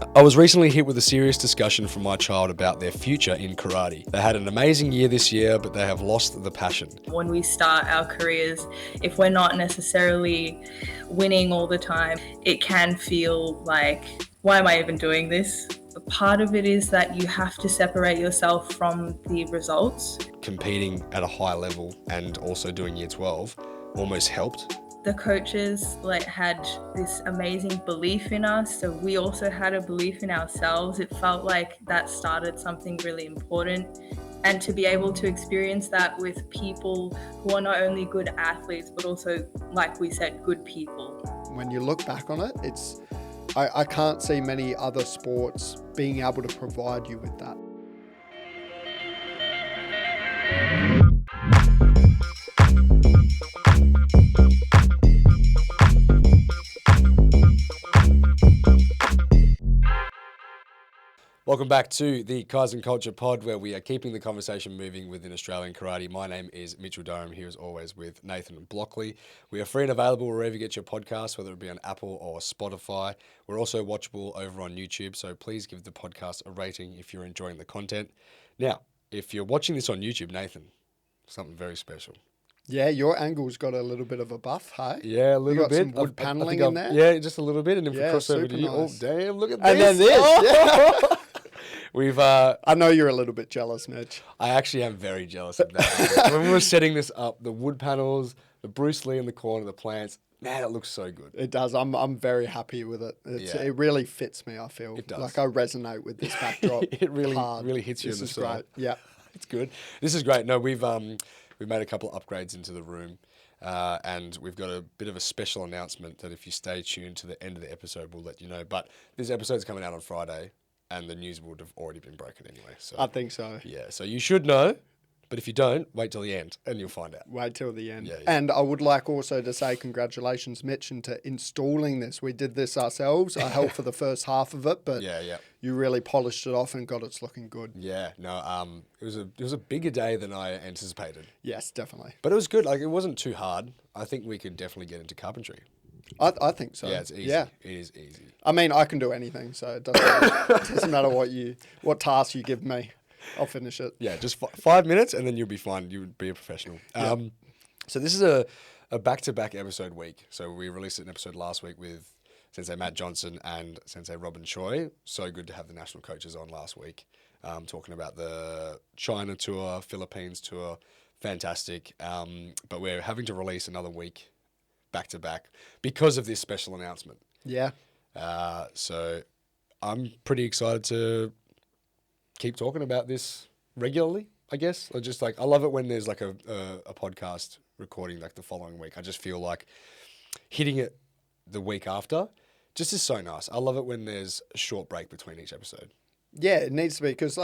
I was recently hit with a serious discussion from my child about their future in karate. They had an amazing year this year, but they have lost the passion. When we start our careers, if we're not necessarily winning all the time, it can feel like, why am I even doing this? Part of it is that you have to separate yourself from the results. Competing at a high level and also doing year 12 almost helped. The coaches had this amazing belief in us, so we also had a belief in ourselves. It felt like that started something really important, and to be able to experience that with people who are not only good athletes but also, like we said, good people. When you look back on it, I can't see many other sports being able to provide you with that. Welcome back to the Kaizen Culture Pod, where we are keeping the conversation moving within Australian karate. My name is Mitchell Durham, here as always with Nathan Blockley. We are free and available wherever you get your podcasts, whether it be on Apple or Spotify. We're also watchable over on YouTube, so please give the podcast a rating if you're enjoying the content. Now, if you're watching this on YouTube, Nathan, something very special. Yeah, your angle's got a little bit of a buff, hey? Yeah, a little bit. You got some wood paneling in there? Yeah, just a little bit. And if we cross over to you, nice. Oh, damn, look at this. And then this, Oh! We've. I know you're a little bit jealous, Mitch. I actually am very jealous of that. When we were setting this up, the wood panels, the Bruce Lee in the corner, the plants, man, it looks so good. It does. I'm very happy with it. It really fits me, I feel. It does. Like I resonate with this backdrop. It really hard. really hits you in the soul. This is great. Yeah. It's good. This is great. No, we've made a couple of upgrades into the room. And we've got a bit of a special announcement that if you stay tuned to the end of the episode, we'll let you know. But this episode's coming out on Friday, and the news would have already been broken anyway. So I think so. Yeah, so you should know, but if you don't, wait till the end, and you'll find out. Wait till the end. Yeah. And I would like also to say congratulations, Mitch, into installing this. We did this ourselves. I helped for the first half of it, but you really polished it off and got it looking good. Yeah, no, it was a bigger day than I anticipated. Yes, definitely. But it was good. Like, it wasn't too hard. I think we could definitely get into carpentry. I think so. Yeah, it's easy. Yeah. It is easy. I mean, I can do anything, so it doesn't matter what task you give me. I'll finish it. Yeah, just 5 minutes and then you'll be fine. You would be a professional. Yep. So this is a back-to-back episode week. So we released an episode last week with Sensei Matt Johnson and Sensei Robin Choi. So good to have the national coaches on last week, talking about the China tour, Philippines tour. Fantastic. But we're having to release another week back-to-back because of this special announcement. Yeah. So I'm pretty excited to keep talking about this regularly, I guess. Or just I love it when there's like a podcast recording like the following week. I just feel like hitting it the week after just is so nice. I love it when there's a short break between each episode. Yeah, it needs to be because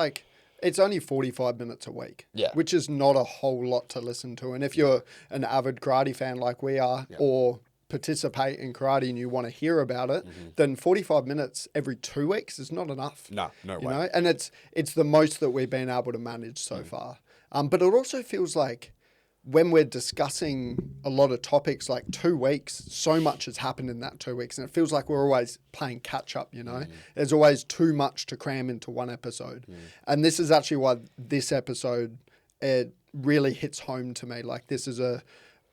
it's only 45 minutes a week, which is not a whole lot to listen to. And if you're an avid karate fan like we are, or participate in karate and you want to hear about it, then 45 minutes every 2 weeks is not enough. No way. You know? And it's the most that we've been able to manage so far. But it also feels like when we're discussing a lot of topics, like 2 weeks, so much has happened in that 2 weeks. And it feels like we're always playing catch up, you know? There's always too much to cram into one episode. And this is actually why this episode, it really hits home to me. Like this is a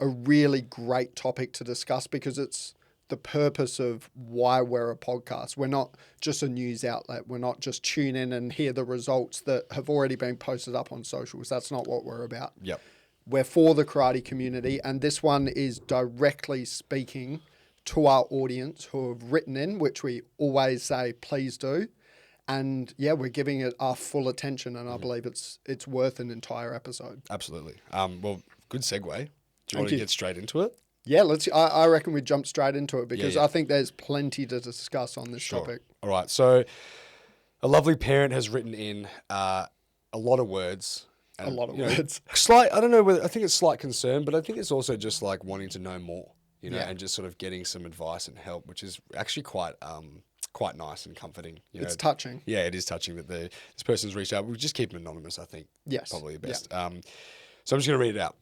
really great topic to discuss because it's the purpose of why we're a podcast. We're not just a news outlet. We're not just tune in and hear the results that have already been posted up on socials. That's not what we're about. Yep. We're for the karate community, and this one is directly speaking to our audience who have written in, which we always say, please do. And yeah, we're giving it our full attention, and I believe it's worth an entire episode. Absolutely. Well, good segue. Do you want to get straight into it? Yeah, I reckon we jump straight into it because I think there's plenty to discuss on this topic. All right. So a lovely parent has written in a lot of words. And, a lot of words. Slight, I don't know whether, I think it's slight concern, but I think it's also just like wanting to know more, you know, and just sort of getting some advice and help, which is actually quite nice and comforting. It's touching. Yeah, it is touching that this person's reached out. We'll just keep them anonymous, I think. Yes. Probably the best. Yeah. So I'm just going to read it out.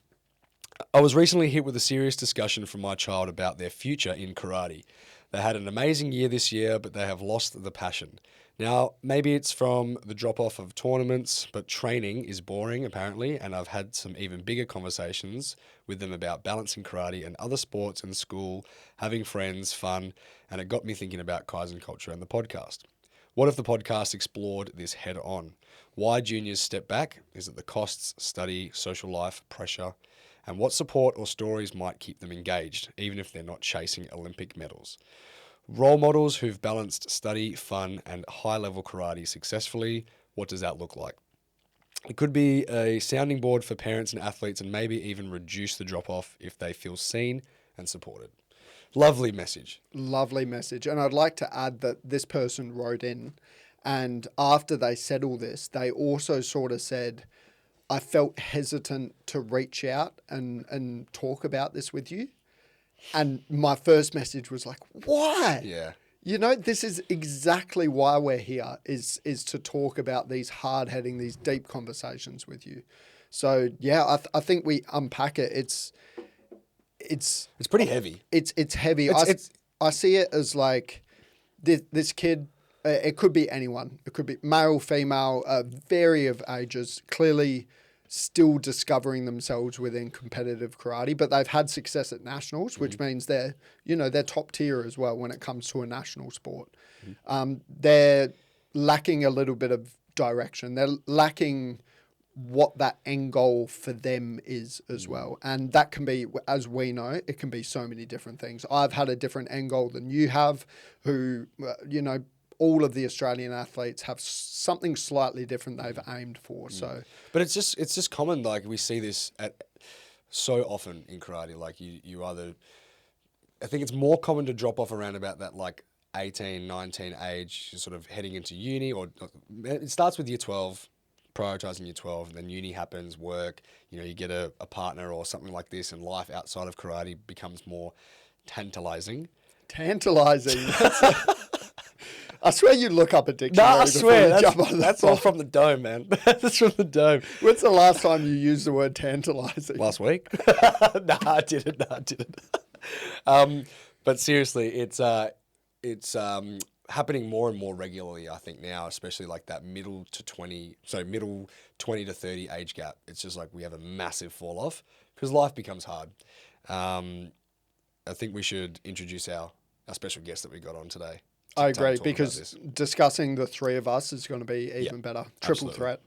I was recently hit with a serious discussion from my child about their future in karate. They had an amazing year this year, but they have lost the passion. Now, maybe it's from the drop-off of tournaments, but training is boring, apparently, and I've had some even bigger conversations with them about balancing karate and other sports in school, having friends, fun, and it got me thinking about Kaizen culture and the podcast. What if the podcast explored this head on? Why juniors step back? Is it the costs, study, social life, pressure? And what support or stories might keep them engaged, even if they're not chasing Olympic medals? Role models who've balanced study, fun, and high-level karate successfully. What does that look like? It could be a sounding board for parents and athletes and maybe even reduce the drop-off if they feel seen and supported. Lovely message. Lovely message. And I'd like to add that this person wrote in, and after they said all this, they also sort of said, I felt hesitant to reach out and talk about this with you. And my first message was like, why? Yeah. You know, this is exactly why we're here, is to talk about these hard-hitting, these deep conversations with you. So, yeah, I think we unpack it. It's pretty heavy. It's heavy. I see it as like this kid, it could be anyone. It could be male, female, vary of ages, clearly still discovering themselves within competitive karate, but they've had success at nationals, which means they're top tier as well when it comes to a national sport. They're lacking a little bit of direction. They're lacking what that end goal for them is as well. And that can be, as we know, it can be so many different things. I've had a different end goal than you have, who, all of the Australian athletes have something slightly different they've aimed for. So, but it's just common. Like we see this so often in karate. Like you either, I think it's more common to drop off around about that like 18, 19 age, you're sort of heading into uni, or it starts with year 12, prioritizing year 12, and then uni happens, work, you get a partner or something like this, and life outside of karate becomes more tantalizing. Tantalizing. I swear you look up a dictionary. No, I swear. That's all bike. from the dome, man. That's from the dome. When's the last time you used the word tantalizing? Last week? No, I didn't. But seriously, it's happening more and more regularly, I think, now, especially like that middle 20 to 30 age gap. It's just like we have a massive fall off because life becomes hard. I think we should introduce our special guest that we got on today. I agree, because discussing the three of us is going to be even better. Triple threat.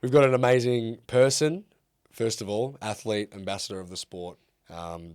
We've got an amazing person, first of all, athlete, ambassador of the sport,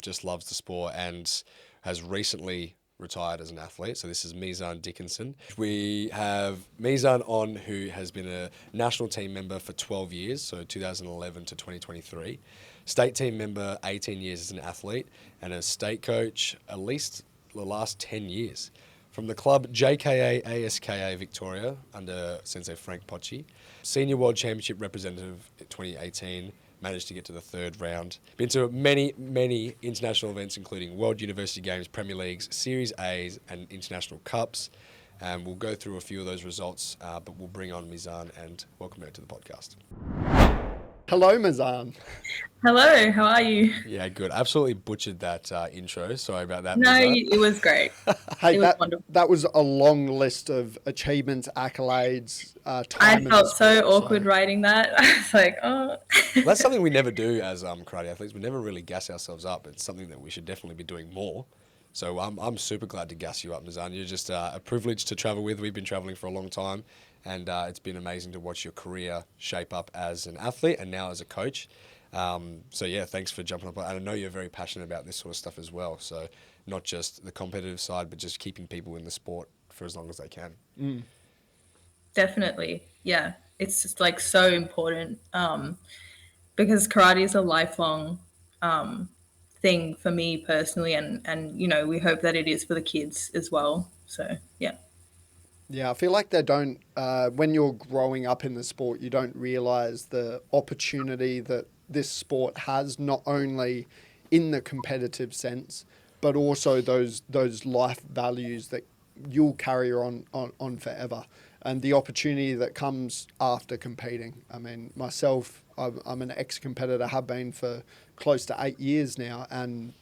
just loves the sport and has recently retired as an athlete. So this is Meezaan Dickinson. We have Meezaan on, who has been a national team member for 12 years, so 2011 to 2023. State team member, 18 years as an athlete, and a state coach at least the last 10 years. From the club JKA ASKA Victoria under Sensei Frank Pocci. Senior World Championship representative in 2018, managed to get to the third round. Been to many, many international events, including World University Games, Premier Leagues, Series A's, and International Cups. And we'll go through a few of those results, but we'll bring on Meezaan and welcome her to the podcast. Hello, Meezaan. Hello, how are you? Yeah, good. Absolutely butchered that intro. Sorry about that. No, Meezaan. it was great. Hey, It was wonderful. that was a long list of achievements, accolades, time I in the felt so sport, awkward writing that. I was like, oh. That's something we never do as karate athletes. We never really gas ourselves up. It's something that we should definitely be doing more. So I'm super glad to gas you up, Meezaan. You're just a privilege to travel with. We've been traveling for a long time, and it's been amazing to watch your career shape up as an athlete and now as a coach. So yeah, thanks for jumping up. And I know you're very passionate about this sort of stuff as well. So not just the competitive side, but just keeping people in the sport for as long as they can. Definitely. Yeah. It's just like so important because karate is a lifelong thing for me personally. And, we hope that it is for the kids as well. So, yeah. Yeah, I feel like they don't, when you're growing up in the sport, you don't realize the opportunity that this sport has, not only in the competitive sense, but also those life values that you'll carry on forever, and the opportunity that comes after competing. I mean, myself, I'm an ex-competitor, have been for close to 8 years now, and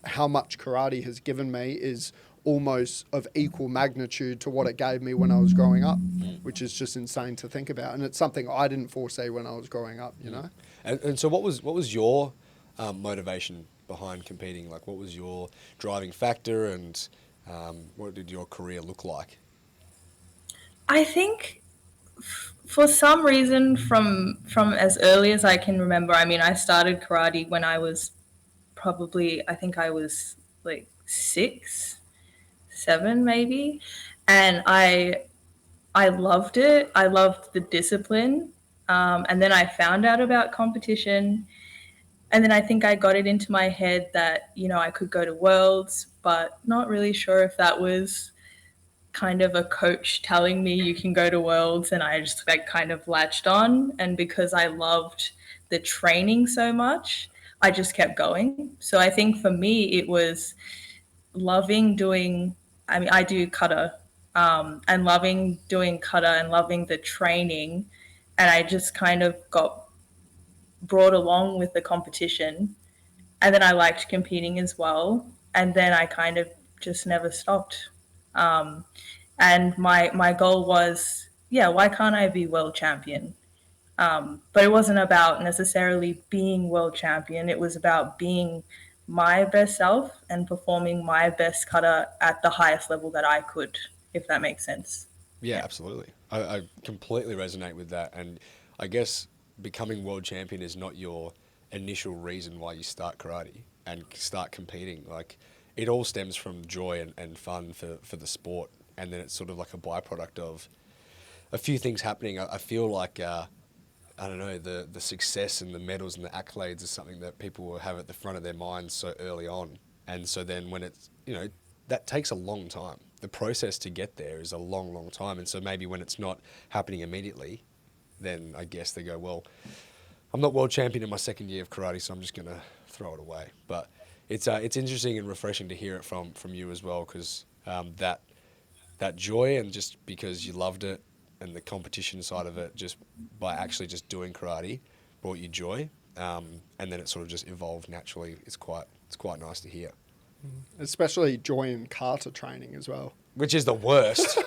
how much karate has given me is almost of equal magnitude to what it gave me when I was growing up, which is just insane to think about. And it's something I didn't foresee when I was growing up, you know? And so what was your motivation behind competing? Like, what was your driving factor, and what did your career look like? I think for some reason, from as early as I can remember, I mean, I started karate when I was probably, I think I was like 6, 7 maybe, and I loved it. I loved the discipline, and then I found out about competition, and then I think I got it into my head that I could go to Worlds, but not really sure if that was kind of a coach telling me you can go to Worlds, and I just like kind of latched on. And because I loved the training so much, I just kept going. So I think for me, it was loving doing, I mean, I do kata, and loving doing kata and loving the training. And I just kind of got brought along with the competition. And then I liked competing as well. And then I kind of just never stopped. Um, and my goal was, yeah, why can't I be world champion? But it wasn't about necessarily being world champion. It was about being my best self and performing my best kata at the highest level that I could, if that makes sense. Yeah, absolutely. I completely resonate with that. And I guess becoming world champion is not your initial reason why you start karate and start competing. Like, it all stems from joy and fun for the sport. And then it's sort of like a byproduct of a few things happening. I feel like, I don't know, the success and the medals and the accolades is something that people will have at the front of their minds so early on. And so then when it's, that takes a long time. The process to get there is a long, long time. And so maybe when it's not happening immediately, then I guess they go, well, I'm not world champion in my second year of karate, so I'm just going to throw it away. But it's interesting and refreshing to hear it from you as well, because that joy, and just because you loved it, and the competition side of it, just by actually just doing karate, brought you joy, and then it sort of just evolved naturally. It's quite nice to hear. Especially joy in kata training as well. Which is the worst.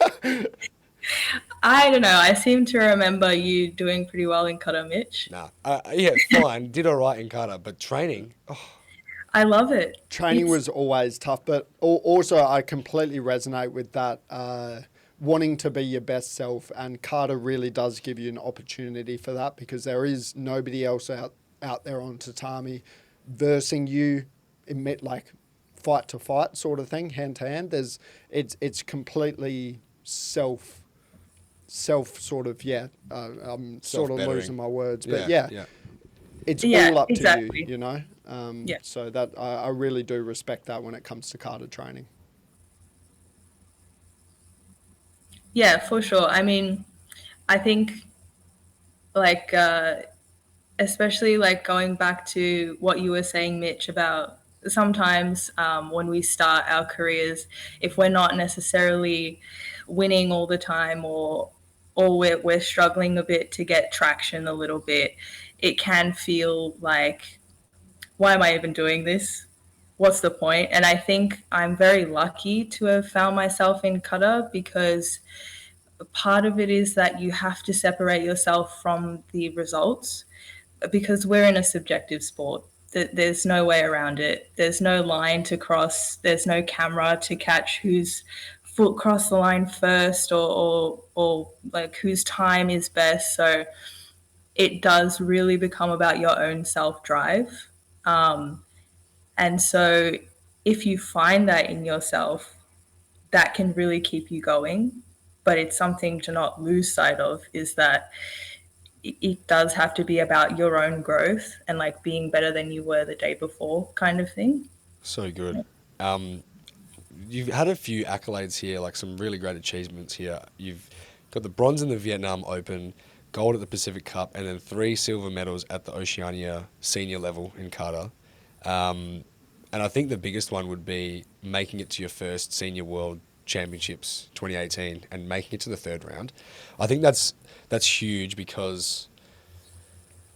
I don't know. I seem to remember you doing pretty well in kata, Mitch. Nah. Yeah, fine. Did all right in kata, but training, I love it. Training was always tough, but also I completely resonate with that, wanting to be your best self, and kata really does give you an opportunity for that, because there is nobody else out there on tatami versing you, like fight to fight sort of thing, hand to hand. It's completely self sort of, I'm sort of losing my words, but it's all up to you, So that I really do respect that when it comes to kata training. Yeah, for sure. I mean, I think like especially like going back to what you were saying, Mitch, about sometimes when we start our careers, if we're not necessarily winning all the time, or we're struggling a bit to get traction a little bit, it can feel like, why am I even doing this? What's the point? And I think I'm very lucky to have found myself in kata, because part of it is that you have to separate yourself from the results, because we're in a subjective sport. There's no way around it. There's no line to cross. There's no camera to catch whose foot crossed the line first, or like whose time is best. So it does really become about your own self-drive. And so if you find that in yourself, that can really keep you going. But it's something to not lose sight of, is that it does have to be about your own growth and like being better than you were the day before, kind of thing. So good. You've had a few accolades here, like some really great achievements here. You've got the bronze in the Vietnam Open, gold at the Pacific Cup, and then 3 silver medals at the Oceania senior level in kata. And I think the biggest one would be making it to your first Senior World Championships 2018 and making it to the 3rd round. I think that's huge, because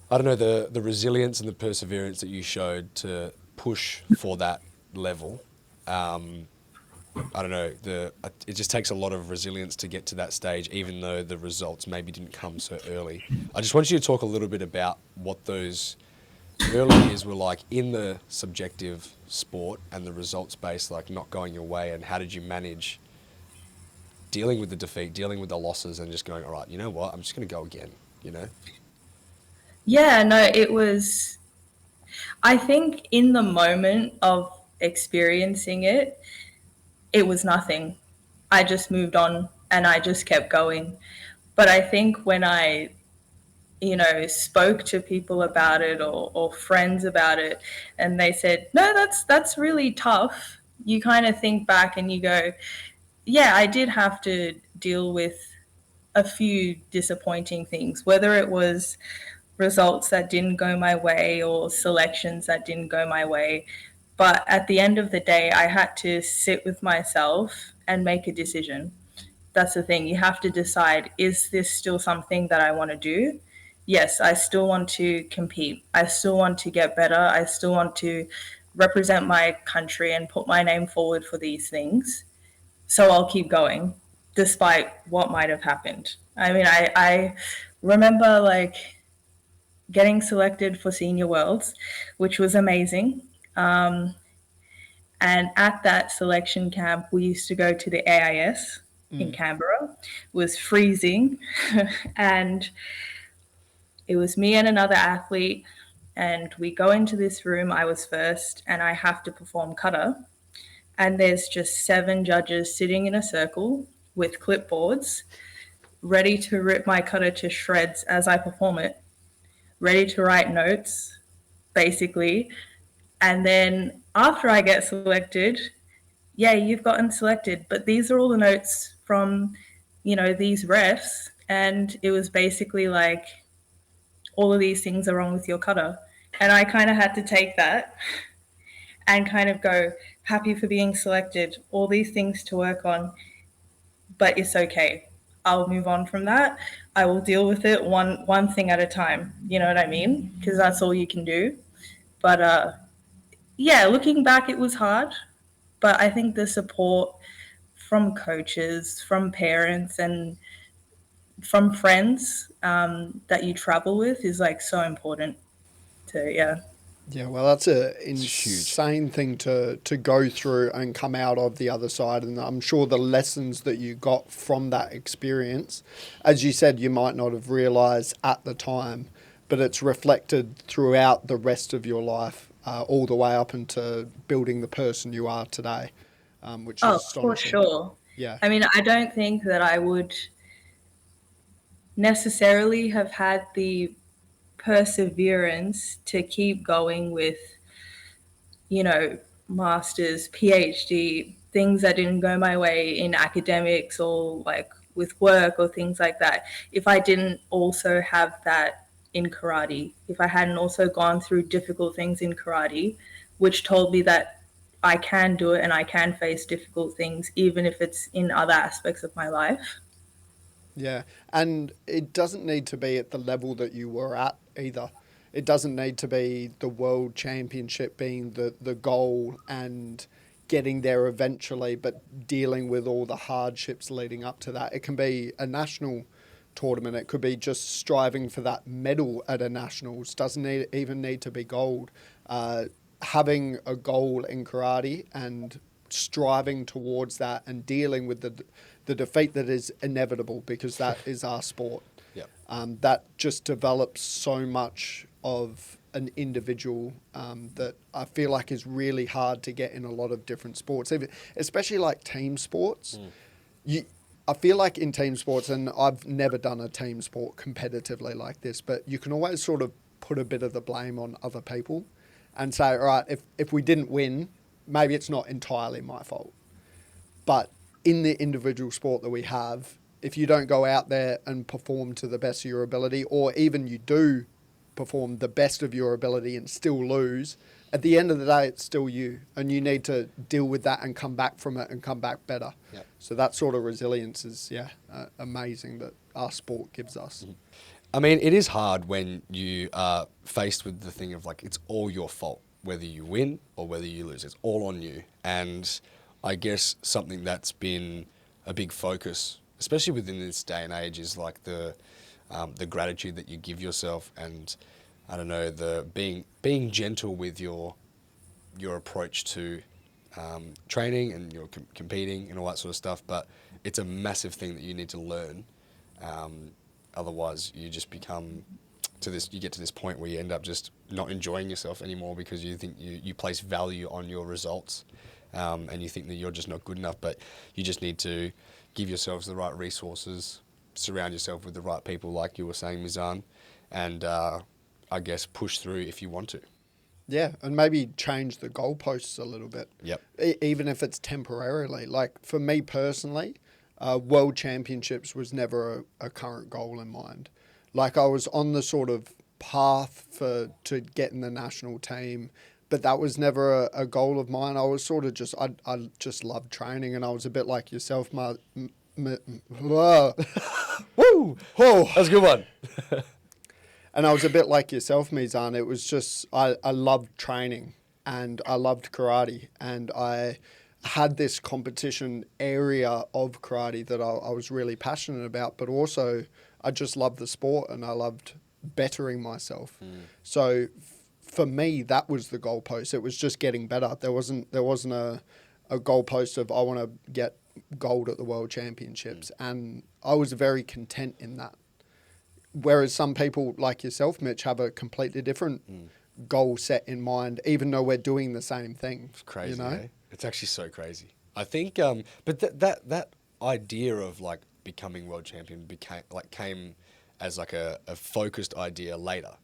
I don't know, the resilience and the perseverance that you showed to push for that level, I don't know, it just takes a lot of resilience to get to that stage, even though the results maybe didn't come so early. I just want you to talk a little bit about what those early years were like in the subjective sport and the results based, like not going your way, and how did you manage dealing with the defeat, dealing with the losses, and just going, all right, you know what, I'm just going to go again, you know? Yeah, no, it was, I think in the moment of experiencing it, it was nothing. I just moved on and I just kept going. But I think when I, spoke to people about it, or friends about it, and they said, no, that's really tough. You kind of think back and you go, yeah, I did have to deal with a few disappointing things, whether it was results that didn't go my way or selections that didn't go my way. But at the end of the day, I had to sit with myself and make a decision. That's the thing. You have to decide, is this still something that I want to do? Yes, I still want to compete. I still want to get better. I still want to represent my country and put my name forward for these things. So I'll keep going despite what might have happened. I mean, I remember like getting selected for Senior Worlds, which was amazing. And at that selection camp, we used to go to the AIS in Canberra. It was freezing, and it was me and another athlete. And we go into this room. I was first, and I have to perform kata. And there's just 7 judges sitting in a circle with clipboards, ready to rip my kata to shreds as I perform it, ready to write notes, basically. And then after I get selected, yeah, you've gotten selected, but these are all the notes from, these refs. And it was basically like, all of these things are wrong with your kata. And I kind of had to take that and kind of go, happy for being selected, all these things to work on, but it's okay. I'll move on from that. I will deal with it one thing at a time. You know what I mean? Because that's all you can do. But yeah, looking back, it was hard. But I think the support from coaches, from parents, and from friends that you travel with is like so important. So yeah. Yeah, well, that's an It's huge. insane thing to go through and come out of the other side. And I'm sure the lessons that you got from that experience, as you said, you might not have realised at the time, but it's reflected throughout the rest of your life, all the way up into building the person you are today, which is astonishing. For sure. Yeah. I mean, I don't think that I would necessarily have had the perseverance to keep going with, masters, PhD, things that didn't go my way in academics or like with work or things like that, if I didn't also have that in karate, if I hadn't also gone through difficult things in karate, which told me that I can do it and I can face difficult things, even if it's in other aspects of my life. Yeah, and it doesn't need to be at the level that you were at either. It doesn't need to be the world championship being the goal and getting there eventually, but dealing with all the hardships leading up to that. It can be a national tournament. It could be just striving for that medal at a nationals. Doesn't even need to be gold. Having a goal in karate and striving towards that and dealing with the defeat that is inevitable, because that is our sport. Yep. That just develops so much of an individual that I feel like is really hard to get in a lot of different sports, especially like team sports. I feel like in team sports, and I've never done a team sport competitively like this, but you can always sort of put a bit of the blame on other people and say, all right, if we didn't win, maybe it's not entirely my fault. But in the individual sport that we have, if you don't go out there and perform to the best of your ability, or even you do perform the best of your ability and still lose, at the end of the day, it's still you. And you need to deal with that and come back from it and come back better. Yep. So that sort of resilience is, amazing that our sport gives us. I mean, it is hard when you are faced with the thing of like, it's all your fault. whether you win or whether you lose. It's all on you. And I guess something that's been a big focus, especially within this day and age, is like the gratitude that you give yourself, and I don't know, the being gentle with your approach to training and your competing and all that sort of stuff. But it's a massive thing that you need to learn. Otherwise, you just become you get to this point where you end up just not enjoying yourself anymore because you think you place value on your results, and you think that you're just not good enough. But you just need to give yourselves the right resources, surround yourself with the right people, like you were saying, Meezaan, and I guess push through if you want to. Yeah, and maybe change the goalposts a little bit. Yep. Even if it's temporarily. Like for me personally, World Championships was never a current goal in mind. Like I was on the sort of path to get in the national team, but that was never a goal of mine. I was sort of I just loved training, and I was a bit like yourself, Woo! Oh, that's a good one. And I was a bit like yourself, Meezaan. It was just, I loved training and I loved karate. And I had this competition area of karate that I was really passionate about, but also I just loved the sport and I loved bettering myself. So for me, that was the goalpost. It was just getting better. There wasn't a goalpost of I want to get gold at the World Championships. And I was very content in that. Whereas some people like yourself, Mitch, have a completely different goal set in mind, even though we're doing the same thing. It's crazy, you know? eh? It's actually so crazy. I think, but that idea of like becoming world champion came as like a focused idea later.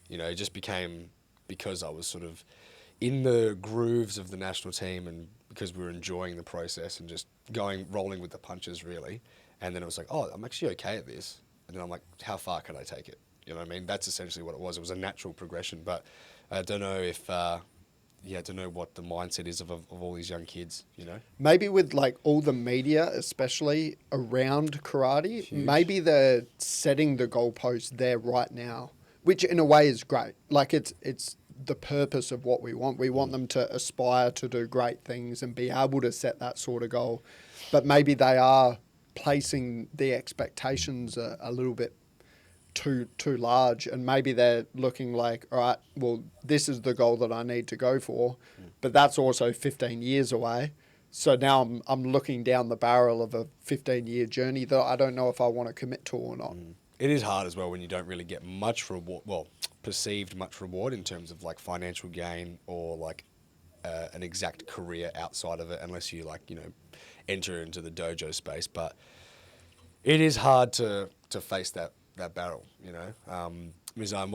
You know, it just became because I was sort of in the grooves of the national team and because we were enjoying the process and just rolling with the punches really. And then it was like, oh, I'm actually okay at this. And then I'm like, how far can I take it? You know what I mean? That's essentially what it was. It was a natural progression. But I don't know if, I don't know what the mindset is of all these young kids, you know? Maybe with like all the media, especially around karate, Huge. maybe they're setting the goalpost there right now, which in a way is great. Like it's the purpose of what we want. We want them to aspire to do great things and be able to set that sort of goal. But maybe they are placing the expectations a little bit too large, and maybe they're looking like, all right, well, this is the goal that I need to go for, but that's also 15 years away. So now I'm looking down the barrel of a 15-year journey that I don't know if I want to commit to or not. It is hard as well when you don't really get much reward, well, perceived much reward in terms of like financial gain or like an exact career outside of it, unless you like, you know, enter into the dojo space. But it is hard to face that barrel, you know. Meezaan,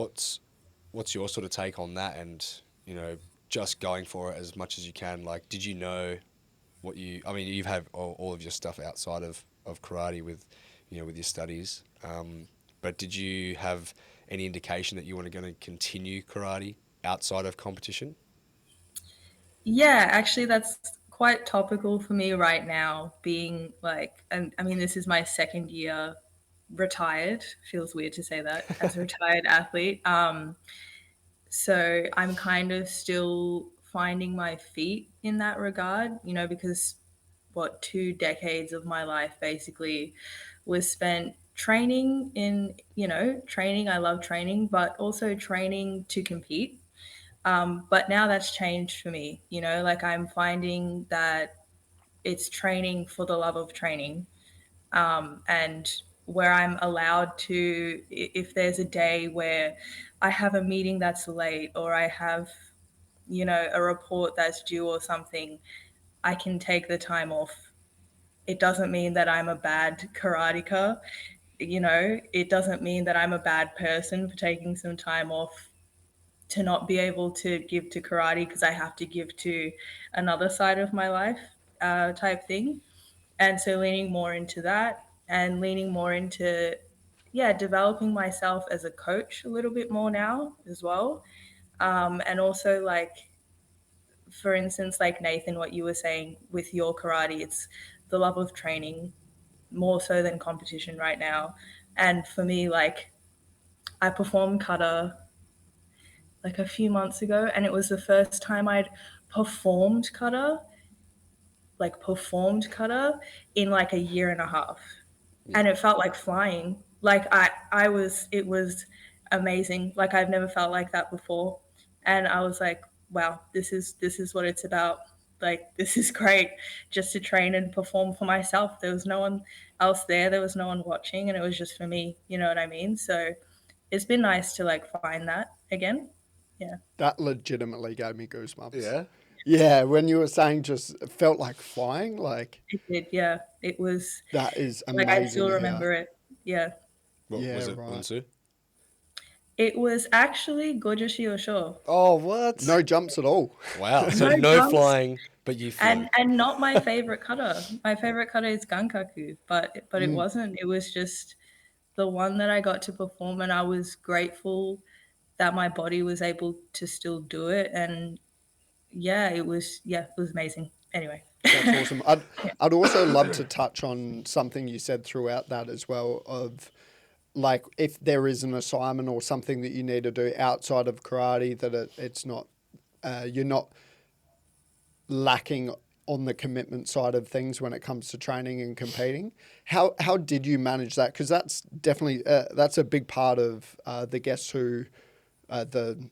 what's your sort of take on that, and you know, just going for it as much as you can? Like, did you know I mean, you've had all of your stuff outside of karate with, you know, with your studies, but did you have any indication that you were going to continue karate outside of competition? Yeah, actually, that's quite topical for me right now, being like, and I mean, this is my second year retired. Feels weird to say that as a retired athlete. So I'm kind of still finding my feet in that regard, you know, because 2 decades of my life basically was spent training in, you know, training. I love training, but also training to compete. But now that's changed for me, you know, like I'm finding that it's training for the love of training. And where I'm allowed to, if there's a day where I have a meeting that's late or I have, you know, a report that's due or something, I can take the time off. It doesn't mean that I'm a bad karateka, you know, it doesn't mean that I'm a bad person for taking some time off to not be able to give to karate because I have to give to another side of my life, type thing. And so leaning more into that and leaning more into, yeah, developing myself as a coach a little bit more now as well. And also, like, for instance, like Nathan, what you were saying with your karate, it's the love of training more so than competition right now. And for me, like, I perform kata like a few months ago, and it was the first time I'd performed kata, in like a year and a half. And it felt like flying. Like it was amazing. Like I've never felt like that before. And I was like, wow, this is what it's about. Like this is great, just to train and perform for myself. There was no one else there. There was no one watching, and it was just for me. You know what I mean? So it's been nice to like find that again. Yeah. That legitimately gave me goosebumps. Yeah. Yeah, when you were saying just it felt like flying, like It did, yeah. It was that is like I amazing still to hear. remember it. Yeah. What Yeah, was it, right. Unsu? It was actually Gojoshi Osho. Oh, what? No jumps at all. Wow. So No no jumps. flying, but you flew. And not my favorite kata. My favorite kata is Gankaku, but it wasn't. It was just the one that I got to perform, and I was grateful that my body was able to still do it. And it was amazing. Anyway. That's awesome. I'd also love to touch on something you said throughout that as well, of like if there is an assignment or something that you need to do outside of karate, that it's not you're not lacking on the commitment side of things when it comes to training and competing. How did you manage that? Because that's definitely that's a big part of the guests who the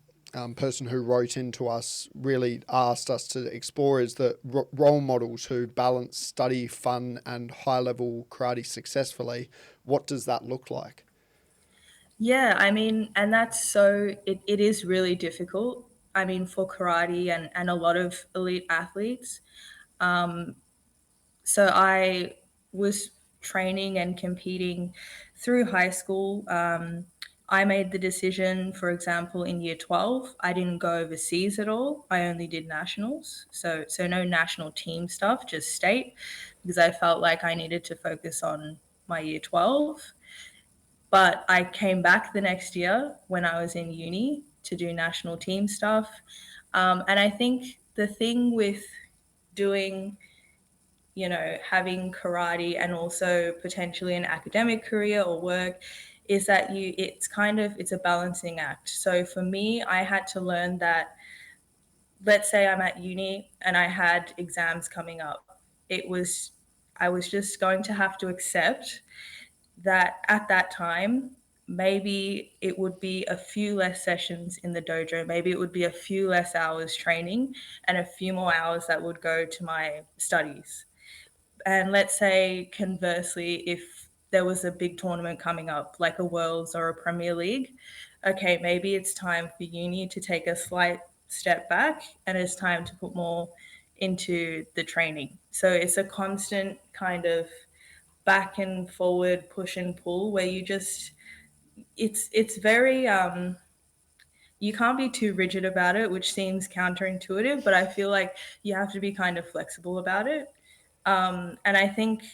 person who wrote into us really asked us to explore, is the role models who balance study, fun, and high-level karate successfully. What does that look like? Yeah, I mean, and that's it is really difficult. I mean, for karate and a lot of elite athletes. So I was training and competing through high school. I made the decision, for example, in year 12, I didn't go overseas at all. I only did nationals. So no national team stuff, just state, because I felt like I needed to focus on my year 12. But I came back the next year when I was in uni to do national team stuff. And I think the thing with doing, having karate and also potentially an academic career or work is that it's a balancing act. So for me, I had to learn that, let's say I'm at uni and I had exams coming up. I was just going to have to accept that at that time, maybe it would be a few less sessions in the dojo, maybe it would be a few less hours training and a few more hours that would go to my studies. And let's say conversely, if there was a big tournament coming up, like a Worlds or a Premier League, okay, maybe it's time for uni to take a slight step back and it's time to put more into the training. So it's a constant kind of back and forward push and pull where it's very you can't be too rigid about it, which seems counterintuitive, but I feel like you have to be kind of flexible about it. And I think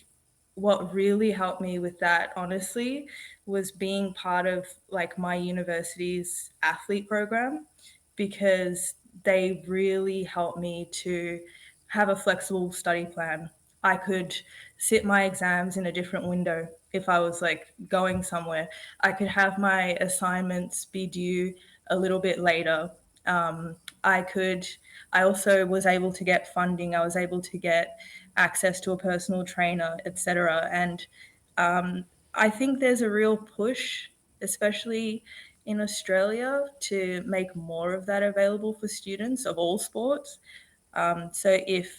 what really helped me with that, honestly, was being part of like my university's athlete program, because they really helped me to have a flexible study plan. I could sit my exams in a different window if I was like going somewhere. I could have my assignments be due a little bit later. Um, I could, I also was able to get funding. I was able to get access to a personal trainer, etc. And I think there's a real push, especially in Australia, to make more of that available for students of all sports. So if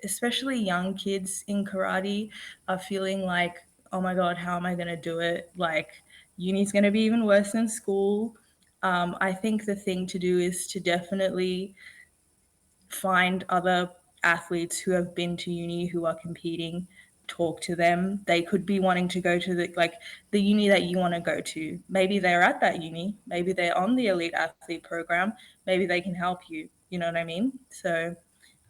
especially young kids in karate are feeling like, oh my God, how am I going to do it? Like, uni's going to be even worse than school. I think the thing to do is to definitely find other athletes who have been to uni who are competing, talk to them. They could be wanting to go to the uni that you want to go to. Maybe they're at that uni, maybe they're on the elite athlete program, maybe they can help you. You know what I mean? So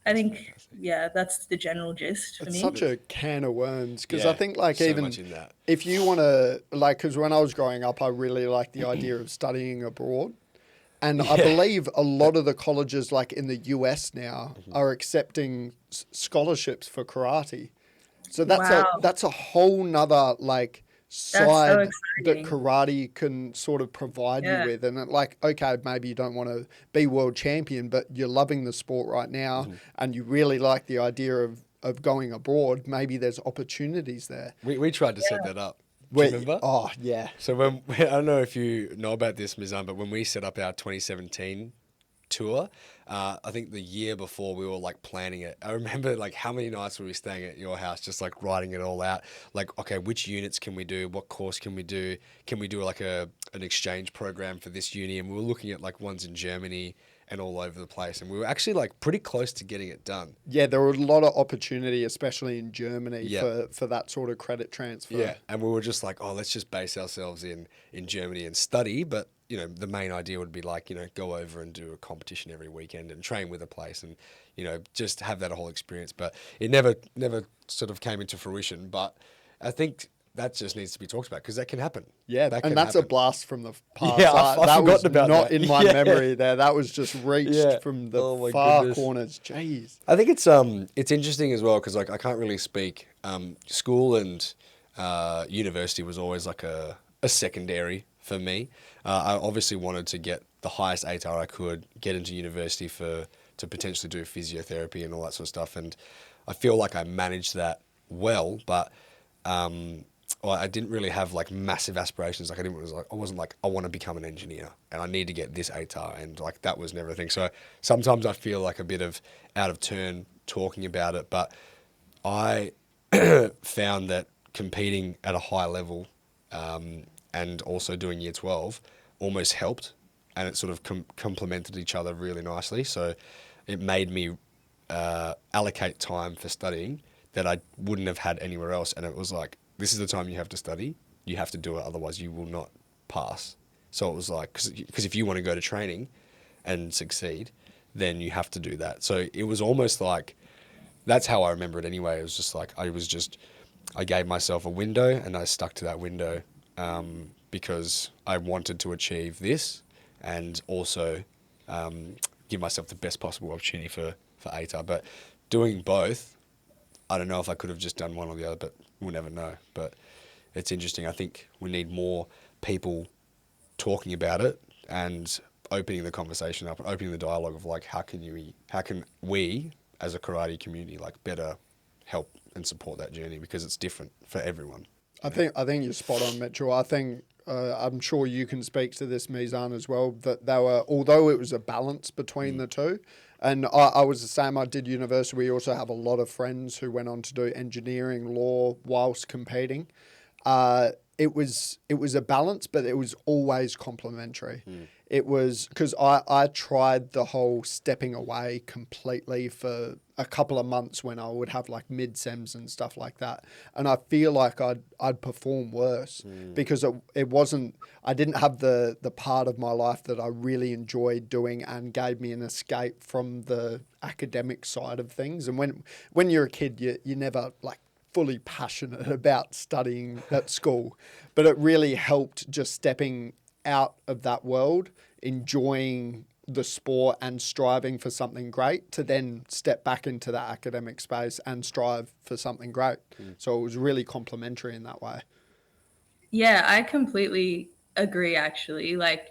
I That's think, fantastic. yeah, that's the general gist for It's me. such a can of worms, because I Yeah, think like so even much in that. if you want to like, because when I was growing up, I really liked the idea of studying abroad. And I Yeah. believe a lot of the colleges, like in the US now, are accepting scholarships for karate. So Wow. that's a whole nother like That's so side that exciting. karate can sort of provide you Yeah. with. And like, okay, maybe you don't want to be world champion, but you're loving the sport right now and you really like the idea of going abroad. Maybe there's opportunities there. We tried to set that up. Do you Where, remember? oh, yeah. So when I don't know if you know about this, Mizan, but when we set up our 2017 tour, I think the year before we were like planning it. I remember like how many nights were we staying at your house, just like writing it all out. Like, okay, which units can we do? What course can we do? Can we do like an exchange program for this uni? And we were looking at like ones in Germany and all over the place. And we were actually like pretty close to getting it done. Yeah, there were a lot of opportunity, especially in Germany, Yeah. for that sort of credit transfer. Yeah, and we were just like, oh, let's just base ourselves in Germany and study. But the main idea would be like, go over and do a competition every weekend and train with a place and just have that whole experience. But it never sort of came into fruition. But I think that just needs to be talked about because that can happen. Yeah, that and can that's a happen. blast from the past. Yeah, I've that was forgotten about not that. in my Yeah. memory there. That was just reached Yeah. from the Oh my far goodness. corners. Jeez. I think it's interesting as well because like I can't really speak. School and university was always like a secondary for me. I obviously wanted to get the highest ATAR I could, get into university to potentially do physiotherapy and all that sort of stuff. And I feel like I managed that well, but well, I didn't really have like massive aspirations. Like I wasn't like I want to become an engineer and I need to get this ATAR and like that was never a thing. So sometimes I feel like a bit of out of turn talking about it, but I found that competing at a high level and also doing year 12 almost helped and it sort of complemented each other really nicely. So it made me allocate time for studying that I wouldn't have had anywhere else. And it was like, this is the time you have to study. You have to do it. Otherwise you will not pass. So it was like, because if you want to go to training and succeed, then you have to do that. So it was almost like, that's how I remember it anyway. It was just like, I gave myself a window and I stuck to that window because I wanted to achieve this and also give myself the best possible opportunity for ATAR. But doing both, I don't know if I could have just done one or the other, but we'll never know. But it's interesting. I think we need more people talking about it and opening the conversation up, opening the dialogue of like, how can we as a karate community like better help and support that journey because it's different for everyone. I think you're spot on, Mitchell. I think I'm sure you can speak to this, Meezaan, as well. That they were, although it was a balance between the two, and I was the same. I did university. We also have a lot of friends who went on to do engineering, law, whilst competing. It was a balance, but it was always complementary. It was because I tried the whole stepping away completely for a couple of months when I would have like mid-sems and stuff like that. And I feel like I'd perform worse because it wasn't, I didn't have the part of my life that I really enjoyed doing and gave me an escape from the academic side of things. And when you're a kid, you never like fully passionate about studying at school, but it really helped just stepping out of that world, enjoying the sport and striving for something great to then step back into that academic space and strive for something great. So it was really complementary in that way. Yeah, I completely agree actually. Like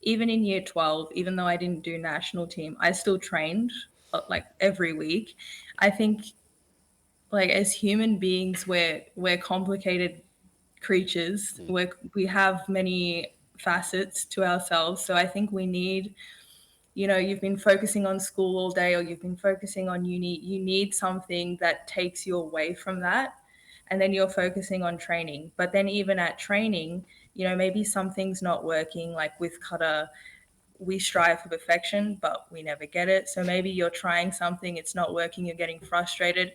even in year 12, even though I didn't do national team, I still trained like every week. I think like as human beings we're complicated creatures. We have many facets to ourselves. So I think we need, you've been focusing on school all day or you've been focusing on uni, you need something that takes you away from that. And then you're focusing on training. But then even at training, maybe something's not working. Like with kata, we strive for perfection, but we never get it. So maybe you're trying something, it's not working, you're getting frustrated.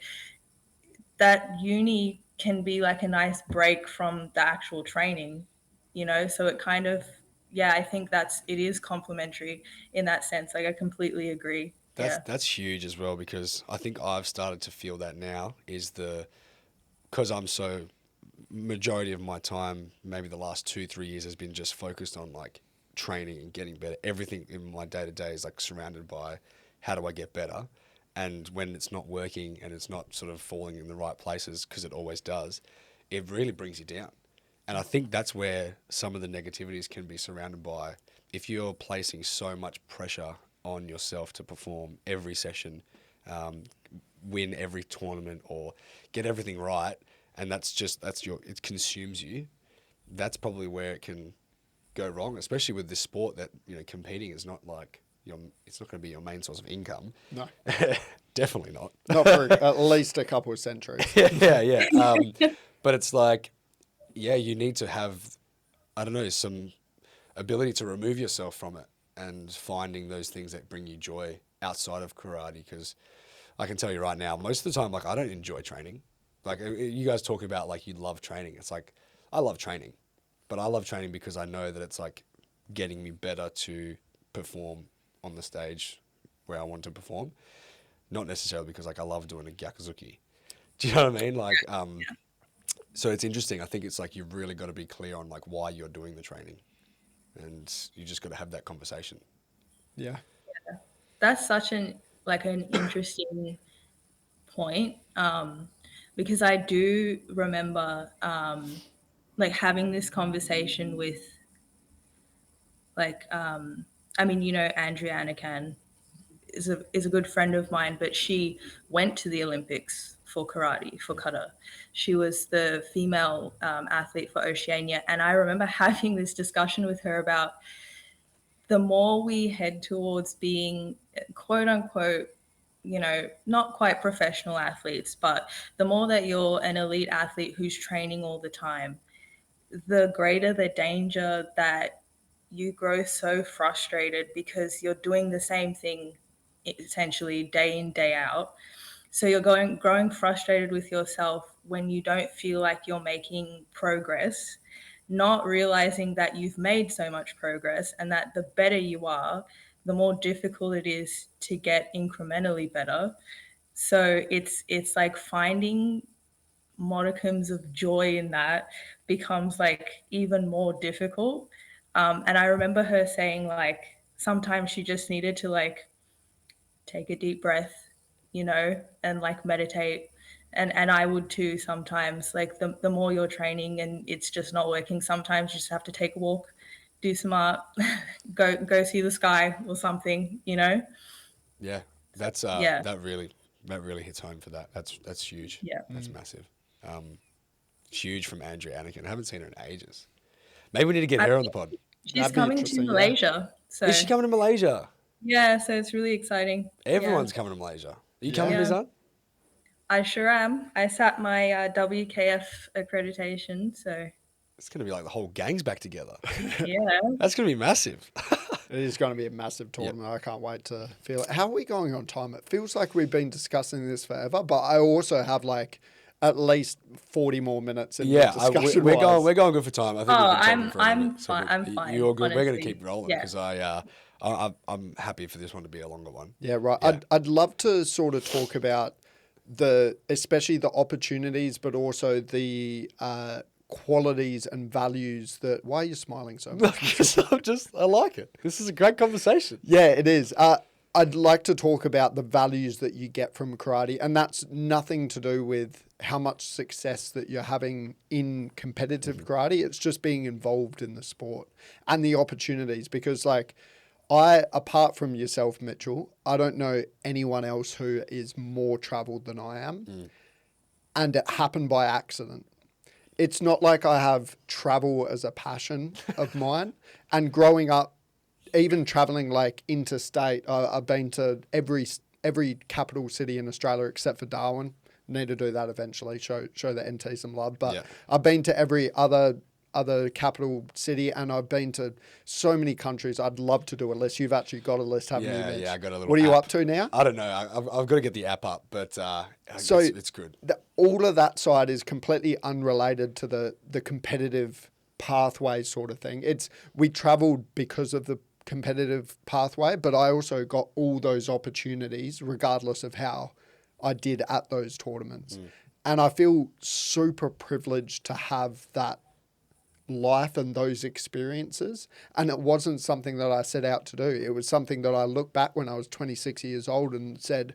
That uni can be like a nice break from the actual training, so it kind of, yeah, I think it is complementary in that sense. Like I completely agree. Yeah. That's huge as well because I think I've started to feel that now is because I'm so majority of my time, maybe the last 2-3 years has been just focused on like training and getting better. Everything in my day to day is like surrounded by how do I get better? And when it's not working and it's not sort of falling in the right places, because it always does, it really brings you down. And I think that's where some of the negativities can be surrounded by. If you're placing so much pressure on yourself to perform every session, win every tournament, or get everything right, and it consumes you, that's probably where it can go wrong, especially with this sport that, competing is not like it's not going to be your main source of income. No. Definitely not. Not for at least a couple of centuries. Yeah. But it's like, yeah, you need to have, I don't know, some ability to remove yourself from it and finding those things that bring you joy outside of karate. Because I can tell you right now, most of the time, like, I don't enjoy training. Like, you guys talk about, like, you love training. It's like, I love training, but I love training because I know that it's like getting me better to perform on the stage where I want to perform. Not necessarily because, like, I love doing a gyakuzuki. Do you know what I mean? Like, so it's interesting. I think it's like you've really got to be clear on, like, why you're doing the training, and you just got to have that conversation. Yeah. That's such an interesting point, because I do remember like having this conversation with Andrea Anakan is a good friend of mine, but she went to the Olympics for karate, for kata. She was the female athlete for Oceania, and I remember having this discussion with her about the more we head towards being quote unquote, not quite professional athletes, but the more that you're an elite athlete who's training all the time, the greater the danger that you grow so frustrated because you're doing the same thing essentially day in, day out. So you're growing frustrated with yourself when you don't feel like you're making progress, not realizing that you've made so much progress and that the better you are, the more difficult it is to get incrementally better. So it's like finding modicums of joy in that becomes like even more difficult. And I remember her saying, like, sometimes she just needed to like take a deep breath, and like meditate. And I would too sometimes. Like the more you're training and it's just not working, sometimes you just have to take a walk, do some art, go see the sky or something, Yeah, that's Yeah. that really hits home for that. That's huge. Yeah. That's massive. Huge from Andrea Anakin. I haven't seen her in ages. Maybe we need to get her on the pod. She's That'd be coming to interesting, yeah. Malaysia. So Is she coming to Malaysia? yeah, so it's really exciting. Everyone's coming to Malaysia. Are you coming, Yeah. Meezaan? I sure am. I sat my WKF accreditation, so It's going to be like the whole gang's back together. yeah. That's going to be massive. It is going to be a massive tournament. I can't wait to feel it. How are we going on time? It feels like we've been discussing this forever, but I also have like at least 40 more minutes in the discussion. We're going good for time. I think we've been talking for a I'm minute, fine. I'm fine. You're good. We're going to honestly. keep rolling Yeah. because I'm happy for this one to be a longer one. Yeah, right. Yeah. I'd love to sort of talk about especially the opportunities, but also the qualities and values that. Why are you smiling so much? I like it. This is a great conversation. Yeah, it is. I'd like to talk about the values that you get from karate, and that's nothing to do with how much success that you're having in competitive karate. It's just being involved in the sport and the opportunities, because like apart from yourself, Mitchell, I don't know anyone else who is more traveled than I am. And it happened by accident. It's not like I have travel as a passion of mine. And growing up, even traveling like interstate, I've been to every capital city in Australia except for Darwin. Need to do that eventually, show the NT some love. But Yeah. I've been to every other capital city, and I've been to so many countries. I'd love to do a list. You've actually got a list, haven't you, Mitch? Yeah, I got a little. What are you app. up to now? I don't know. I've got to get the app up, but So it's good. All of that side is completely unrelated to the competitive pathway sort of thing. We travelled because of the competitive pathway, but I also got all those opportunities regardless of how I did at those tournaments. And I feel super privileged to have that life and those experiences. And it wasn't something that I set out to do. It was something that I looked back when I was 26 years old and said,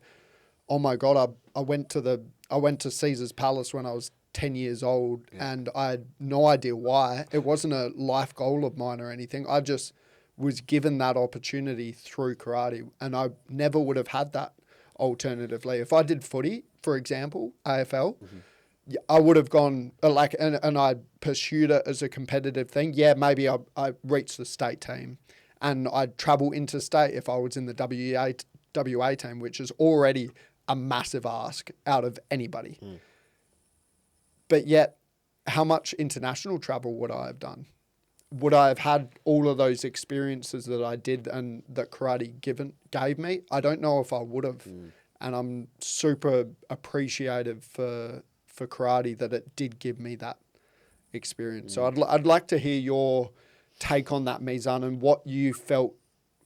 oh my God, I went to Caesar's Palace when I was 10 years old and I had no idea why. It wasn't a life goal of mine or anything. I just was given that opportunity through karate, and I never would have had that alternatively. If I did footy, for example, AFL, I would have gone and I pursued it as a competitive thing. Yeah, maybe I reached the state team and I'd travel interstate if I was in the WA team, which is already a massive ask out of anybody. But yet, how much international travel would I have done? Would I have had all of those experiences that I did and that karate gave me? I don't know if I would have. And I'm super appreciative for karate that it did give me that experience. So I'd like to hear your take on that, Meezaan, and what you felt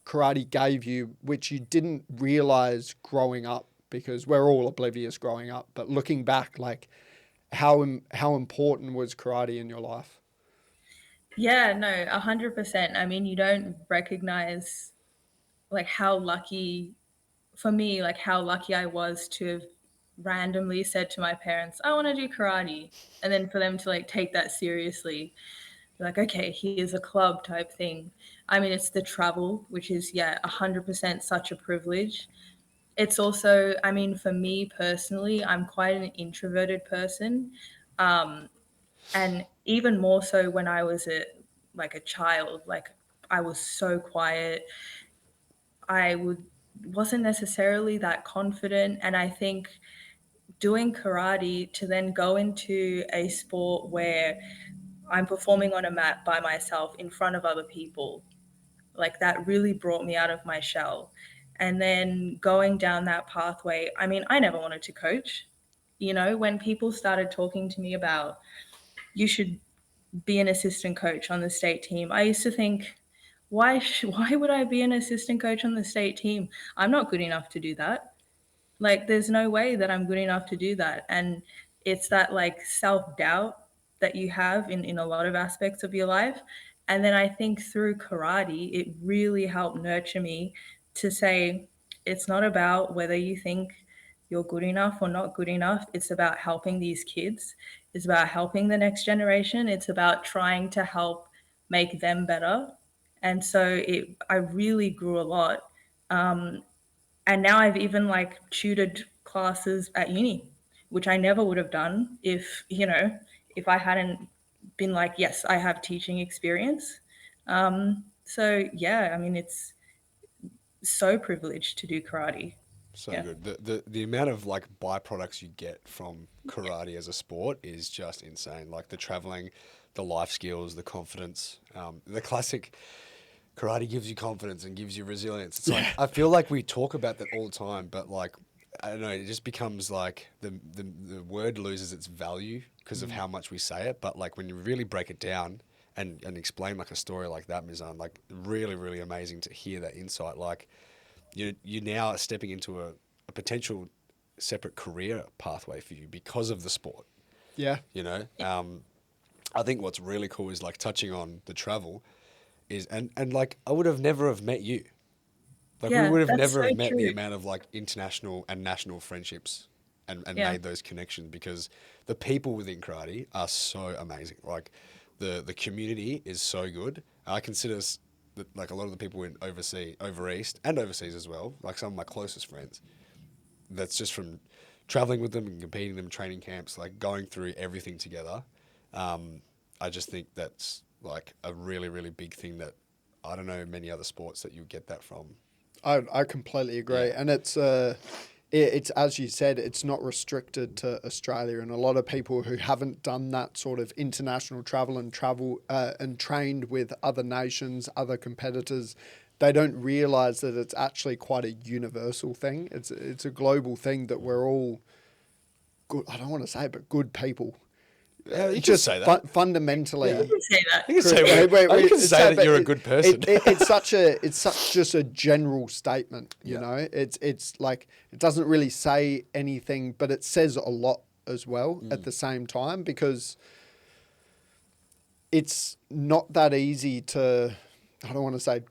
karate gave you, which you didn't realize growing up, because we're all oblivious growing up. But looking back, like how important was karate in your life? Yeah, no, 100%. I mean, you don't recognize like how lucky, for me, like how lucky I was to have randomly said to my parents, I want to do karate. And then for them to like take that seriously, like, okay, here's a club type thing. I mean, it's the travel, which is, 100% such a privilege. It's also, I mean, for me personally, I'm quite an introverted person. And even more so when I was like a child, like I was so quiet. Wasn't necessarily that confident. And I think doing karate to then go into a sport where I'm performing on a mat by myself in front of other people, like that really brought me out of my shell. And then going down that pathway, I mean, I never wanted to coach. You know, when people started talking to me about you should be an assistant coach on the state team, I used to think, why would I be an assistant coach on the state team? I'm not good enough to do that. Like, there's no way that I'm good enough to do that. And it's that like self doubt that you have in a lot of aspects of your life. And then I think through karate, it really helped nurture me to say, it's not about whether you think you're good enough or not good enough. It's about helping these kids. It's about helping the next generation. It's about trying to help make them better. And so I really grew a lot. And now I've even like tutored classes at uni, which I never would have done if I hadn't been like, yes, I have teaching experience. So yeah, I mean, it's so privileged to do karate. So Yeah. good. The amount of like byproducts you get from karate as a sport is just insane. Like the traveling, the life skills, the confidence, the classic karate gives you confidence and gives you resilience. It's like, I feel like we talk about that all the time, but like, I don't know, it just becomes like the word loses its value because of how much we say it. But like when you really break it down and explain like a story like that, Meezaan, like really, really amazing to hear that insight. Like you now are stepping into a potential separate career pathway for you because of the sport. Yeah. You know, I think what's really cool is like touching on the travel is, and like I would have never have met you. Like we Yeah, would have that's never so have met the true. amount of like international and national friendships and Yeah. made those connections because the people within karate are so amazing. Like the community is so good. I consider like a lot of the people in over east and overseas as well, like some of my closest friends. That's just from traveling with them and competing them, training camps, like going through everything together. I just think that's like a really, really big thing that I don't know many other sports that you get that from. I completely agree. Yeah. And it's as you said, it's not restricted to Australia, and a lot of people who haven't done that sort of international travel and trained with other nations, other competitors, they don't realize that it's actually quite a universal thing. It's a global thing that we're all good. I don't want to say it, but good people. Yeah, you can Just say that. fundamentally. You can say that. You can say, you can say that you're a good person. It's such just a general statement, you know. It's like it doesn't really say anything, but it says a lot as well at the same time, because it's not that easy to, I don't want to say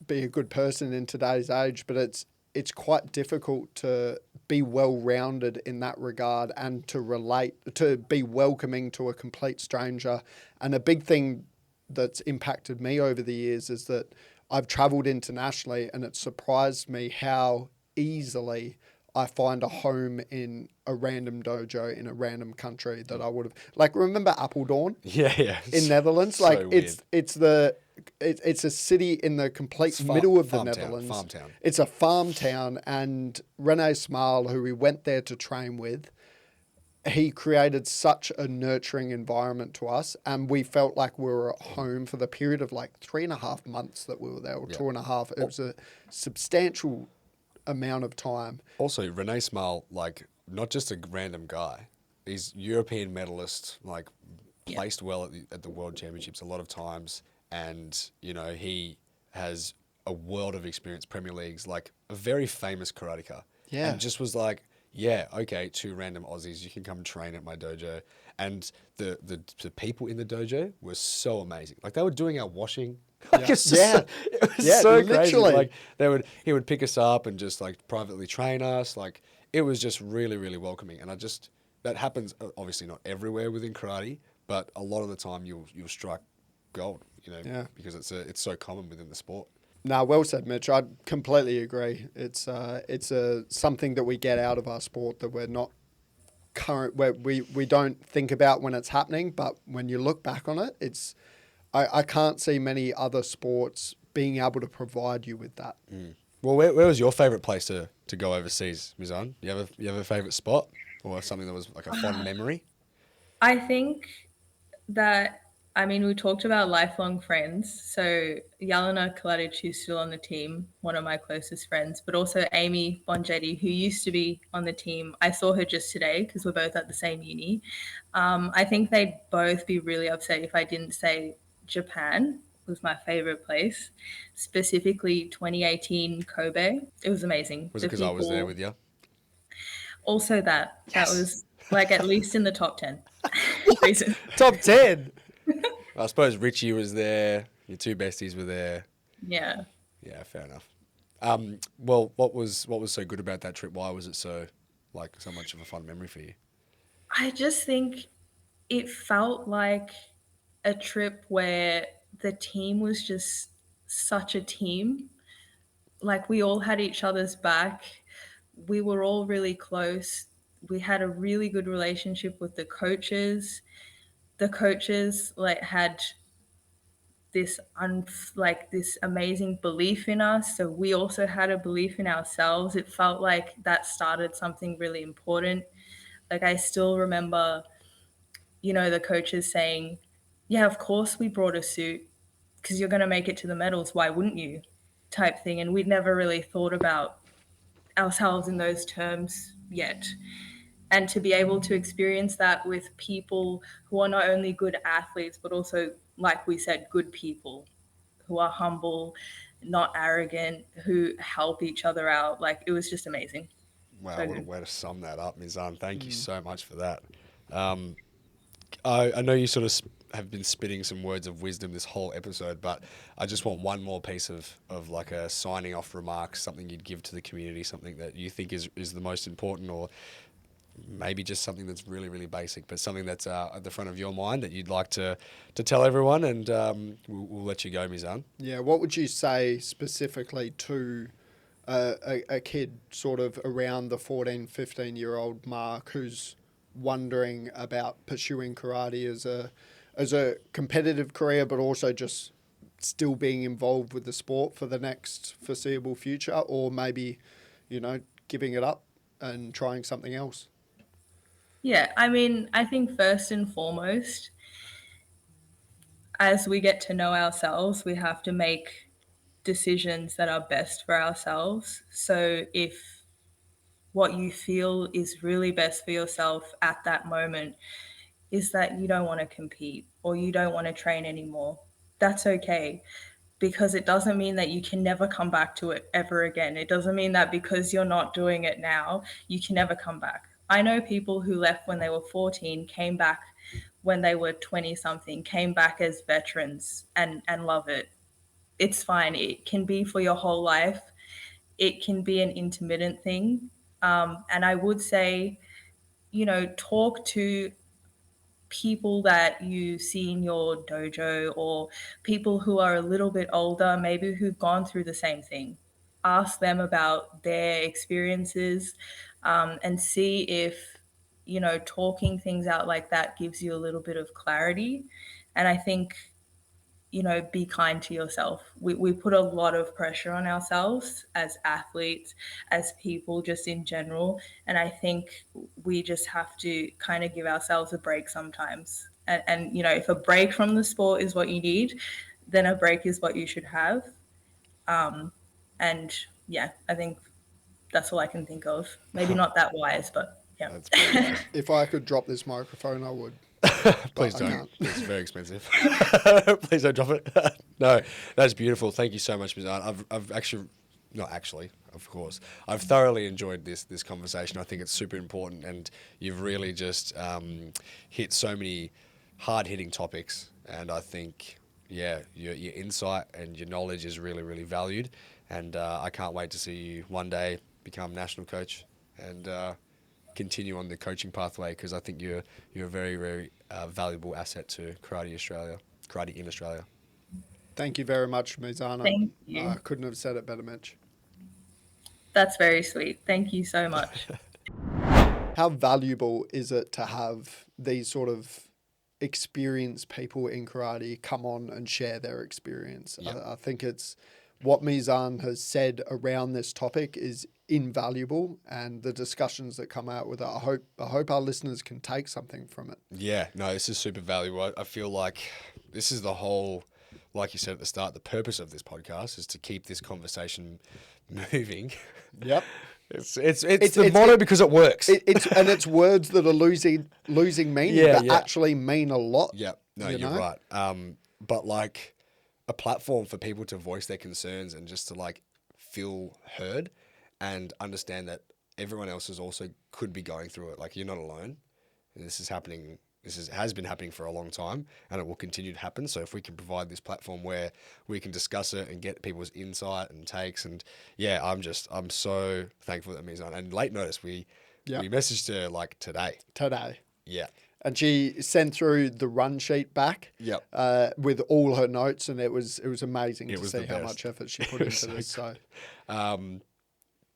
be a good person in today's age, but it's quite difficult to be well rounded in that regard and to relate, to be welcoming to a complete stranger. And a big thing that's impacted me over the years is that I've traveled internationally, and it surprised me how easily I find a home in a random dojo in a random country that I would have, like, remember Apeldoorn Yeah. in Netherlands? So Like weird. it's a city in the complete It's middle of the farm town, Netherlands. farm town. It's a farm town, and Rene Smile, who we went there to train with, he created such a nurturing environment to us, and we felt like we were at home for the period of like 3.5 months that we were there, or Yeah. 2.5. It was a substantial amount of time. Also, Renee Small, like, not just a random guy. He's European medalist, like, placed well at the World Championships a lot of times. And, you know, he has a world of experience, Premier Leagues, like, a very famous karateka. Yeah. And just was like, yeah, okay, 2 random Aussies, you can come train at my dojo. And the people in the dojo were so amazing. Like, they were doing our washing. Like, Yeah. it's just Yeah. it was Yeah, so crazy. literally. Like, he would pick us up and just like privately train us. Like, it was just really, really welcoming. And that happens obviously not everywhere within karate, but a lot of the time you'll strike gold, you know, Yeah. because it's so common within the sport. No, well said, Mitch. I completely agree. It's something that we get out of our sport that we're not where we don't think about when it's happening, but when you look back on it, I can't see many other sports being able to provide you with that. Well, where was your favourite place to go overseas, Meezaan? You have a favourite spot or something that was like a fond memory? I think that, I mean, we talked about lifelong friends. So Yelena Kaladic, who's still on the team, one of my closest friends, but also Amy Bonjetti, who used to be on the team. I saw her just today because we're both at the same uni. I think they'd both be really upset if I didn't say Japan was my favorite place, specifically 2018 Kobe. It was amazing. Was it because I was there with you? Also that Yes. was like at least in the top 10 reason. Top 10. I suppose Richie was there. Your 2 besties were there. Yeah. Yeah, fair enough. Well, what was so good about that trip? Why was it so much of a fun memory for you? I just think it felt like a trip where the team was just such a team. Like we all had each other's back. We were all really close. We had a really good relationship with the coaches. The coaches like had this amazing belief in us, so we also had a belief in ourselves. It felt like that started something really important. Like I still remember, you know, the coaches saying, yeah, of course we brought a suit because you're going to make it to the medals, why wouldn't you, type thing. And we'd never really thought about ourselves in those terms yet. And to be able to experience that with people who are not only good athletes but also, like we said, good people who are humble, not arrogant, who help each other out. Like it was just amazing. Wow, So what a good. way to sum that up, Mizan. Thank you so much for that. I know you sort of have been spitting some words of wisdom this whole episode, but I just want one more piece of like a signing off remark, something you'd give to the community, something that you think is the most important, or maybe just something that's really, really basic, but something that's at the front of your mind that you'd like to tell everyone, and we'll let you go, Mizan. Yeah, what would you say specifically to a kid sort of around the 14, 15-year-old mark who's wondering about pursuing karate as a competitive career, but also just still being involved with the sport for the next foreseeable future, or maybe, you know, giving it up and trying something else? Yeah, I mean, I think first and foremost, as we get to know ourselves, we have to make decisions that are best for ourselves. So if what you feel is really best for yourself at that moment is that you don't want to compete or you don't want to train anymore, that's okay, because it doesn't mean that you can never come back to it ever again. It doesn't mean that because you're not doing it now, you can never come back. I know people who left when they were 14, came back when they were 20 something, came back as veterans and love it. It's fine. It can be for your whole life. it can be an intermittent thing. And I would say, talk to people that you see in your dojo, or people who are a little bit older, maybe who've gone through the same thing. Ask them about their experiences, and see if, talking things out like that gives you a little bit of clarity. And I think, be kind to yourself. We put a lot of pressure on ourselves as athletes, as people, just in general. And I think we just have to kind of give ourselves a break sometimes. And if a break from the sport is what you need, then a break is what you should have. And yeah, I think that's all I can think of. Maybe not that wise, but yeah. That's pretty wise. If I could drop this microphone, I would. Please I don't. can't. It's very expensive. Please don't drop it. No, that's beautiful. Thank you so much, Meezaan. I've actually, not actually, of course, I've thoroughly enjoyed this conversation. I think it's super important, and you've really just hit so many hard-hitting topics. And I think, yeah, your insight and your knowledge is really, really valued. And I can't wait to see you one day become national coach and continue on the coaching pathway, because I think you're a very, very valuable asset to karate in Australia. Thank you very much, Meezaan. Thank you. I couldn't have said it better, Mitch. That's very sweet. Thank you so much. How valuable is it to have these sort of experienced people in karate come on and share their experience? Yep. I think it's what Meezaan has said around this topic is invaluable, and the discussions that come out with it, I hope our listeners can take something from it. Yeah, no, this is super valuable. I feel like this is the whole, like you said at the start, the purpose of this podcast is to keep this conversation moving. Yep. It's the motto because it works. It's words that are losing meaning, but actually mean a lot. Yeah, no, you're right. But like a platform for people to voice their concerns and just to like feel heard and understand that everyone else could be going through it. Like, you're not alone. This is happening. Has been happening for a long time, and it will continue to happen. So if we can provide this platform where we can discuss it and get people's insight and takes, and yeah, I'm so thankful that Meezaan, and late notice, we messaged her like today. Yeah. And she sent through the run sheet back. Yep. With all her notes, and it was amazing to see how best. much effort she put into this. So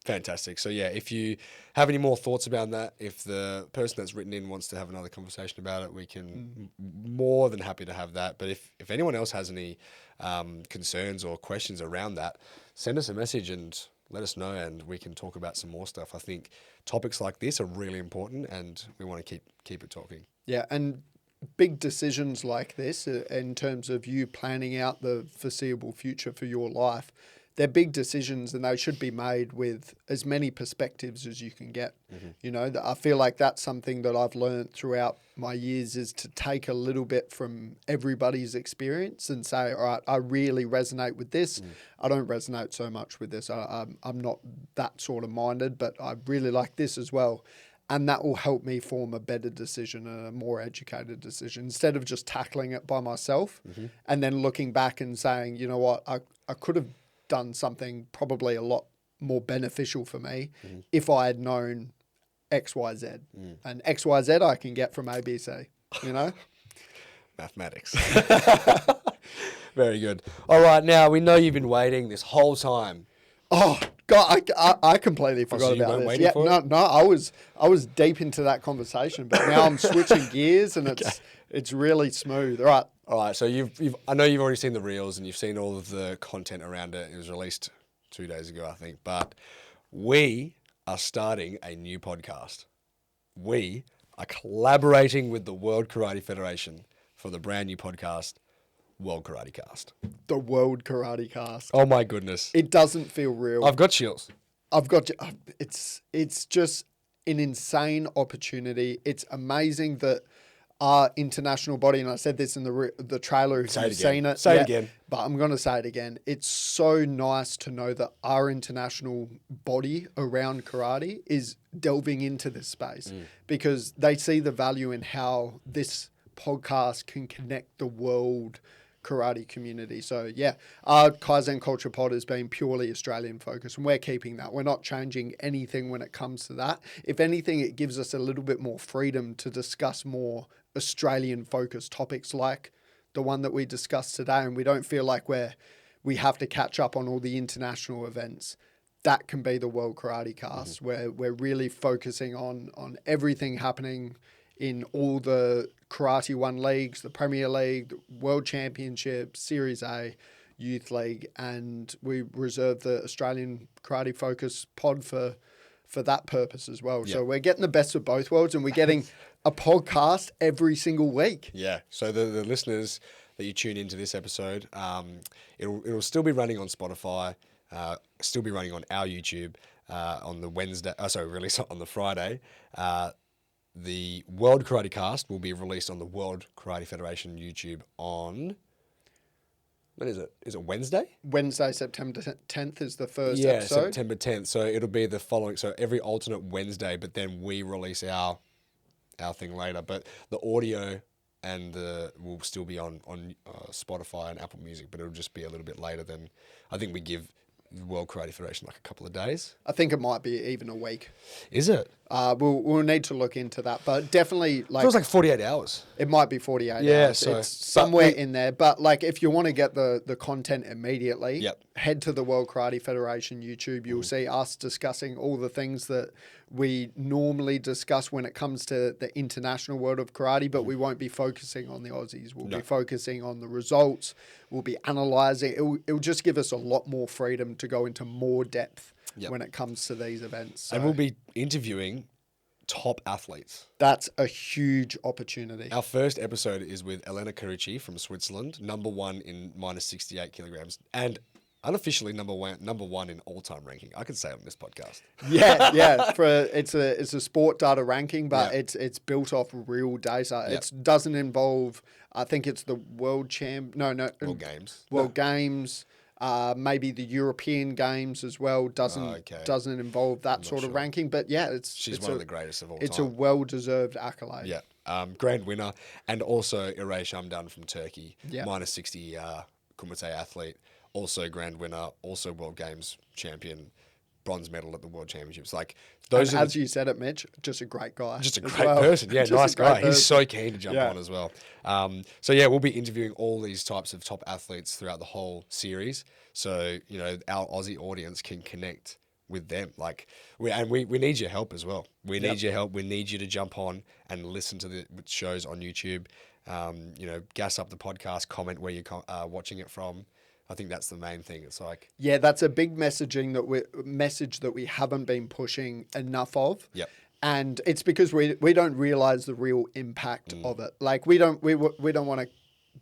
fantastic. So yeah, if you have any more thoughts about that, if the person that's written in wants to have another conversation about it, we can more than happy to have that. But if anyone else has any concerns or questions around that, send us a message and let us know, and we can talk about some more stuff. I think topics like this are really important, and we want to keep it talking. Yeah, and big decisions like this in terms of you planning out the foreseeable future for your life, they're big decisions, and they should be made with as many perspectives as you can get. Mm-hmm. I feel like that's something that I've learned throughout my years, is to take a little bit from everybody's experience and say, all right, I really resonate with this. I don't resonate so much with this. I'm not that sort of minded, but I really like this as well. And that will help me form a better decision and a more educated decision, instead of just tackling it by myself and then looking back and saying, you know what, I could have done something probably a lot more beneficial for me if I had known X, Y, Z. And X, Y, Z I can get from ABC, Mathematics. Very good. All right, now we know you've been waiting this whole time. Oh God, I completely forgot about this. Yeah, no, I was deep into that conversation, but now I'm switching gears, and it's really smooth. All right, so I know you've already seen the reels and you've seen all of the content around it. It was released 2 days ago, I think. But we are starting a new podcast. We are collaborating with the World Karate Federation for the brand new podcast, World Karate Cast. The World Karate Cast. Oh my goodness. It doesn't feel real. I've got chills. It's just an insane opportunity. It's amazing that our international body, and I said this in the trailer, if you've seen it. Say it again. But I'm going to say it again. It's so nice to know that our international body around karate is delving into this space, because they see the value in how this podcast can connect the world karate community. So yeah, our Kaizen Culture Pod has been purely Australian focused, and we're keeping that. We're not changing anything when it comes to that. If anything, it gives us a little bit more freedom to discuss more Australian focused topics like the one that we discussed today, and we don't feel like we have to catch up on all the international events. That can be the World Karate Cast, where we're really focusing on everything happening in all the Karate 1 leagues, the Premier League, the World Championship, Series A, Youth League, and we reserve the Australian Karate Focus pod for that purpose as well. Yep. So we're getting the best of both worlds, and we're getting a podcast every single week. Yeah. So the listeners that you tune into this episode, it'll still be running on Spotify, still be running on our YouTube on the Wednesday. Release on the Friday. The World Karate Cast will be released on the World Karate Federation YouTube on... When is it? Is it Wednesday? Wednesday, September 10th is the first episode. Yeah, September 10th. So it'll be the following... So every alternate Wednesday, but then we release our thing later. But the audio and will still be on Spotify and Apple Music, but it'll just be a little bit later than... I think we give the World Karate Federation like a couple of days. I think it might be even a week. Is it? We'll need to look into that, but definitely It feels like 48 hours. It might be 48 hours. So it's somewhere in there. But like if you want to get the content immediately, head to the World Karate Federation YouTube. You'll see us discussing all the things that we normally discuss when it comes to the international world of karate, but we won't be focusing on the Aussies. We'll be focusing on the results. We'll be analysing. It'll just give us a lot more freedom to go into more depth when it comes to these events. So and we'll be interviewing top athletes. That's a huge opportunity. Our first episode is with Elena Carucci from Switzerland, number 1 in minus 68 kilograms, and unofficially number one in all-time ranking. I could say it on this podcast. Yeah. It's a sport data ranking, but it's built off real data. It doesn't involve. I think it's the World Games. World Games. Maybe the European Games as well doesn't involve that sort of ranking. But yeah, she's one of the greatest of all time. It's a well-deserved accolade. Yeah, grand winner, and also Iray Shamdan from Turkey, minus 60 Kumite athlete, also grand winner, also World Games champion, bronze medal at the World Championships. Like those, as you said it, Mitch, just a great guy, just a great person. Yeah, nice guy. He's so keen to jump on as well. So yeah, we'll be interviewing all these types of top athletes throughout the whole series. So our Aussie audience can connect with them. Like we need your help as well. We need your help. We need you to jump on and listen to the shows on YouTube. Gas up the podcast, comment where you're watching it from. I think that's the main thing. It's like that's a big message that we haven't been pushing enough of. Yep. And it's because we don't realize the real impact of it. Like we don't want to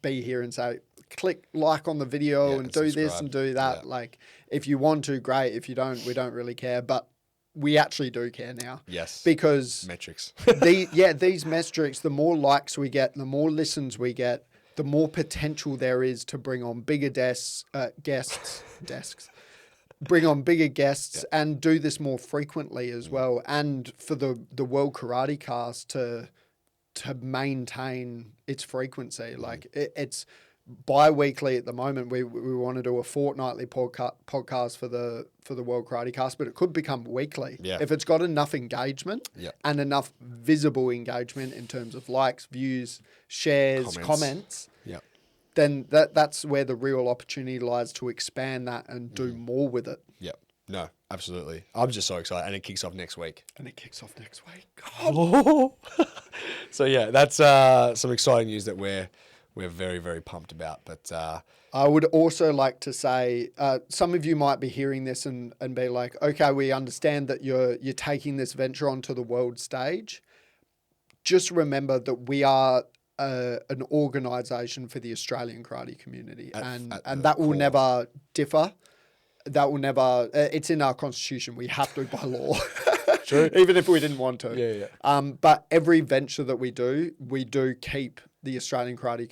be here and say click like on the video and do this and do that. Like if you want to, great. If you don't, we don't really care. But we actually do care now. Yes. Because metrics. These metrics, the more likes we get, the more listens we get, the more potential there is to bring on bigger bring on bigger guests and do this more frequently as well. And for the World Karate Cast to maintain its frequency. Like it's bi-weekly at the moment. We want to do a fortnightly podcast for the World Karate Cast, but it could become weekly if it's got enough engagement and enough visible engagement in terms of likes, views, shares, comments. Then that's where the real opportunity lies to expand that and do more with it. Yep. No, absolutely. I'm just so excited. And it kicks off next week. Oh. So yeah, that's some exciting news that we're very, very pumped about. But I would also like to say, some of you might be hearing this and be like, okay, we understand that you're taking this venture onto the world stage. Just remember that we are an organisation for the Australian karate community, and that will never differ. That will never. It's in our constitution. We have to by law. True. Even if we didn't want to. Yeah. But every venture that we do keep the Australian karate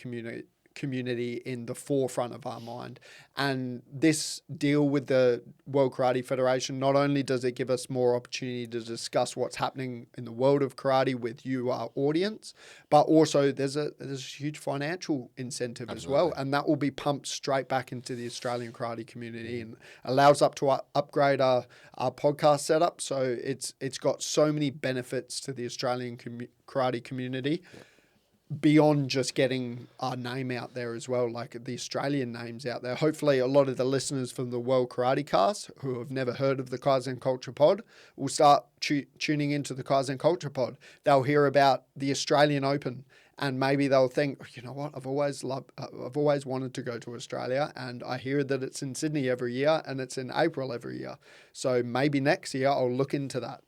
community in the forefront of our mind. And this deal with the World Karate Federation, not only does it give us more opportunity to discuss what's happening in the world of karate with you, our audience, but also there's a huge financial incentive as well. And that will be pumped straight back into the Australian karate community and allows up to upgrade our podcast setup. So it's got so many benefits to the Australian karate community. Beyond just getting our name out there as well, like the Australian names out there. Hopefully a lot of the listeners from the World Karate Cast who have never heard of the Kaizen Culture Pod will start tuning into the Kaizen Culture Pod. They'll hear about the Australian Open and maybe they'll think, you know what, I've always wanted to go to Australia, and I hear that it's in Sydney every year and it's in April every year. So maybe next year I'll look into that.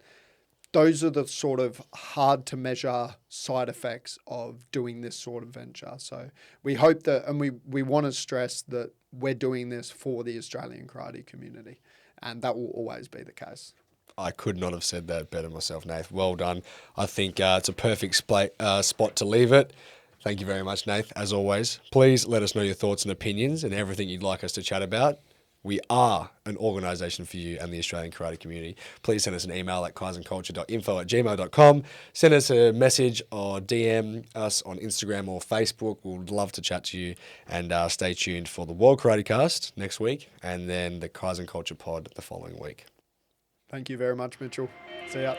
Those are the sort of hard to measure side effects of doing this sort of venture. So we hope that, and we want to stress that we're doing this for the Australian karate community, and that will always be the case. I could not have said that better myself, Nath. Well done. I think it's a perfect spot to leave it. Thank you very much, Nath. As always, please let us know your thoughts and opinions and everything you'd like us to chat about. We are an organisation for you and the Australian karate community. Please send us an email at kaizenculture.info@gmail.com. Send us a message or DM us on Instagram or Facebook. We'd love to chat to you. And stay tuned for the World Karate Cast next week and then the Kaizen Culture Pod the following week. Thank you very much, Mitchell. See ya.